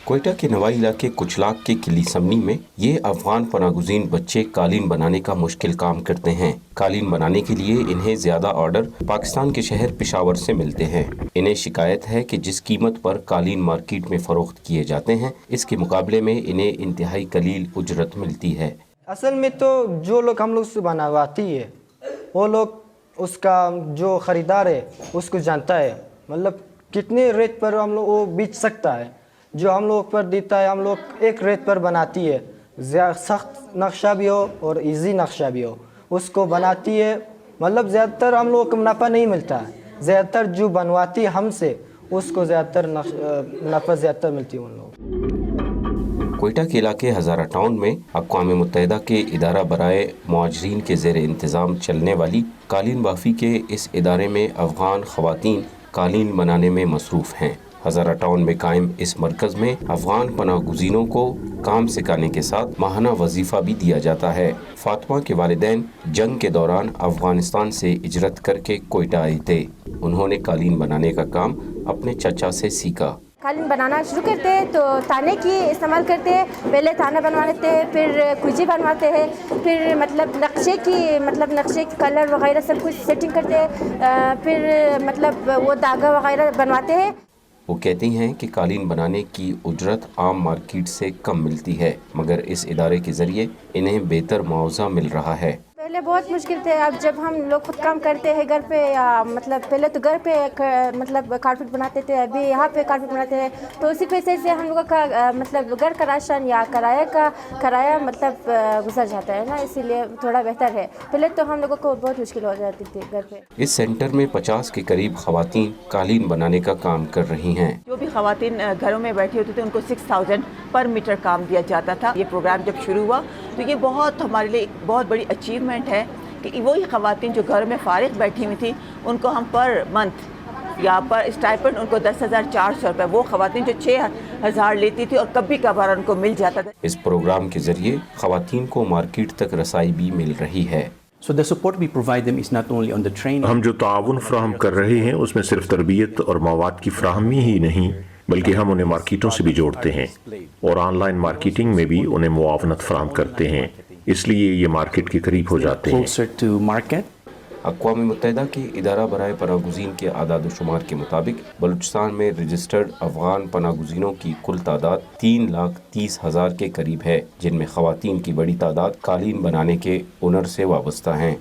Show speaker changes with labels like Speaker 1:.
Speaker 1: کوئٹہ کے نوائی علاقے کچلاک کے قلی سمنی میں یہ افغان پناہ گزین بچے قالین بنانے کا مشکل کام کرتے ہیں۔ قالین بنانے کے لیے انہیں زیادہ آرڈر پاکستان کے شہر پشاور سے ملتے ہیں۔ انہیں شکایت ہے کہ جس قیمت پر قالین مارکیٹ میں فروخت کیے جاتے ہیں اس کے مقابلے میں انہیں انتہائی قلیل اجرت ملتی ہے۔
Speaker 2: اصل میں تو جو لوگ ہم لوگ سے بنواتی ہے وہ لوگ اس کا جو خریدار ہے اس کو جانتا ہے، مطلب کتنے ریٹ پر ہم لوگ وہ بیچ سکتا ہے۔ جو ہم لوگ پر دیتا ہے ہم لوگ ایک ریٹ پر بناتی ہے، سخت نقشہ بھی ہو اور ایزی نقشہ بھی ہو اس کو بناتی ہے، مطلب زیادہ تر ہم لوگ کو منافع نہیں ملتا ہے، زیادہ تر جو بنواتی ہے ہم سے اس کو زیادہ تر منافع زیادہ تر ملتی ہے ان لوگ۔
Speaker 1: کوئٹہ کے علاقے ہزارہ ٹاؤن میں اقوام متحدہ کے ادارہ برائے مہاجرین کے زیر انتظام چلنے والی قالین بافی کے اس ادارے میں افغان خواتین قالین بنانے میں مصروف ہیں۔ ہزارہ ٹاؤن میں قائم اس مرکز میں افغان پناہ گزینوں کو کام سکھانے کے ساتھ ماہانہ وظیفہ بھی دیا جاتا ہے۔ فاطمہ کے والدین جنگ کے دوران افغانستان سے ہجرت کر کے کوئٹہ آئے تھے۔ انہوں نے قالین بنانے کا کام اپنے چچا سے سیکھا۔
Speaker 3: قالین بنانا شروع کرتے ہیں تو تانے کی استعمال کرتے ہیں، پہلے تانا بنوا لیتے ہیں، پھر کجی بنواتے ہیں، پھر نقشے کی کلر وغیرہ سب کچھ سیٹنگ کرتے ہیں، پھر وہ دھاگا وغیرہ بنواتے ہیں۔
Speaker 1: وہ کہتی ہیں کہ قالین بنانے کی اجرت عام مارکیٹ سے کم ملتی ہے مگر اس ادارے کے ذریعے انہیں بہتر معاوضہ مل رہا ہے۔
Speaker 3: پہلے بہت مشکل تھے، اب جب ہم لوگ خود کام کرتے ہیں گھر پہ یا پہلے تو گھر پہ کارپیٹ بناتے تھے، ابھی یہاں پہ کارپیٹ بناتے ہیں تو اسی پیسے سے ہم لوگوں کا گھر کا راشن یا کرایہ گزر جاتا ہے نا، اسی لیے تھوڑا بہتر ہے۔ پہلے تو ہم لوگوں کو بہت مشکل ہو جاتی تھی گھر پہ۔
Speaker 1: اس سینٹر میں 50 کے قریب خواتین قالین بنانے کا کام کر رہی ہیں۔
Speaker 4: جو بھی خواتین گھروں میں بیٹھی ہوتی تھی ان کو 6000 پر میٹر کام دیا جاتا تھا۔ یہ پروگرام جب شروع ہوا تو یہ بہت ہمارے لیے ایک بہت بڑی اچیومنٹ ہے کہ وہی خواتین جو گھر میں فارغ بیٹھی ہوئی تھی ان کو ہم پر منتھ یا پر اسٹائپنڈ ان کو 10,400 روپے، وہ خواتین جو 6,000 لیتی تھی اور کبھی کبھار ان کو مل جاتا تھا۔
Speaker 1: اس پروگرام کے ذریعے خواتین کو مارکیٹ تک رسائی بھی مل رہی ہے۔
Speaker 5: ہم جو تعاون فراہم کر رہے ہیں اس میں صرف تربیت اور مواد کی فراہمی ہی نہیں بلکہ ہم انہیں مارکیٹوں سے بھی جوڑتے ہیں اور آن لائن مارکیٹنگ میں بھی انہیں معاونت فراہم کرتے ہیں، اس لیے یہ مارکیٹ کے قریب ہو جاتے ہیں۔
Speaker 1: اقوام متحدہ کے ادارہ برائے پناہ گزین کے اعداد و شمار کے مطابق بلوچستان میں رجسٹرڈ افغان پناہ گزینوں کی کل تعداد 3,30,000 کے قریب ہے، جن میں خواتین کی بڑی تعداد قالین بنانے کے ہنر سے وابستہ ہیں۔